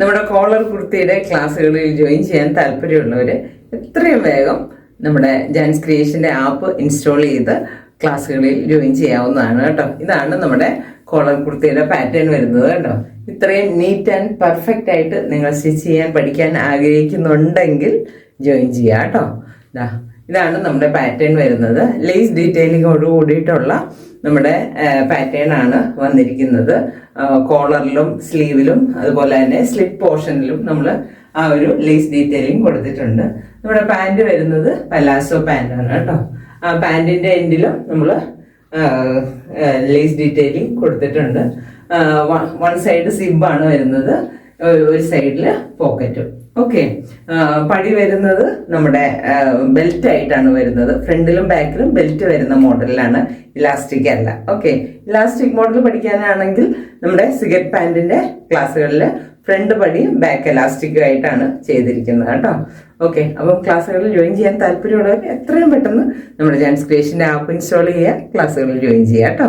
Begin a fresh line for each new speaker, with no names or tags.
നമ്മുടെ കോളർ കുർത്തിയുടെ ക്ലാസ്സുകളിൽ ജോയിൻ ചെയ്യാൻ താല്പര്യമുള്ളവർ എത്രയും വേഗം നമ്മുടെ ജാൻസ് ക്രിയേഷൻ്റെ ആപ്പ് ഇൻസ്റ്റാൾ ചെയ്ത് ക്ലാസ്സുകളിൽ ജോയിൻ ചെയ്യാവുന്നതാണ് കേട്ടോ. ഇതാണ് നമ്മുടെ കോളർ കുർത്തിയുടെ പാറ്റേൺ വരുന്നത് കേട്ടോ. ഇത്രയും നീറ്റ് ആൻഡ് പെർഫെക്റ്റ് ആയിട്ട് നിങ്ങൾ സ്റ്റിച്ച് ചെയ്യാൻ പഠിക്കാൻ ആഗ്രഹിക്കുന്നുണ്ടെങ്കിൽ ജോയിൻ ചെയ്യുക കേട്ടോ. ഇതാണ് നമ്മുടെ പാറ്റേൺ വരുന്നത്. ലേസ് ഡീറ്റെയിലിങ്ങോട് കൂടിയിട്ടുള്ള നമ്മുടെ പാറ്റേൺ ആണ് വന്നിരിക്കുന്നത്. കോളറിലും സ്ലീവിലും അതുപോലെ തന്നെ സ്ലിപ്പ് പോർഷനിലും നമ്മൾ ആ ഒരു ലേസ് ഡീറ്റെയിലിംഗ് കൊടുത്തിട്ടുണ്ട്. നമ്മുടെ പാൻറ് വരുന്നത് പലാസോ പാൻറ്റാണ് കേട്ടോ. ആ പാൻറ്റിൻ്റെ എൻഡിലും നമ്മൾ ലേസ് ഡീറ്റെയിലിംഗ് കൊടുത്തിട്ടുണ്ട്. വൺ സൈഡ് സിബാണ് വരുന്നത്, ഒരു സൈഡിൽ പോക്കറ്റും. ഓക്കെ, പടി വരുന്നത് നമ്മുടെ ബെൽറ്റ് ആയിട്ടാണ് വരുന്നത്. ഫ്രണ്ടിലും ബാക്കിലും ബെൽറ്റ് വരുന്ന മോഡലിലാണ്, ഇലാസ്റ്റിക് അല്ല. ഓക്കെ, ഇലാസ്റ്റിക് മോഡൽ പഠിക്കാനാണെങ്കിൽ നമ്മുടെ സിഗറ്റ് പാൻറ്റിന്റെ ക്ലാസ്സുകളിൽ ഫ്രണ്ട് പടിയും ബാക്ക് എലാസ്റ്റിക് ആയിട്ടാണ് ചെയ്തിരിക്കുന്നത് കേട്ടോ. ഓക്കെ, അപ്പം ക്ലാസ്സുകളിൽ ജോയിൻ ചെയ്യാൻ താല്പര്യമുള്ളവർ എത്രയും പെട്ടെന്ന് നമ്മുടെ ജാൻസ് ക്രിയേഷൻ്റെ ആപ്പ് ഇൻസ്റ്റാൾ ചെയ്യുക, ക്ലാസ്സുകളിൽ ജോയിൻ ചെയ്യുക കേട്ടോ.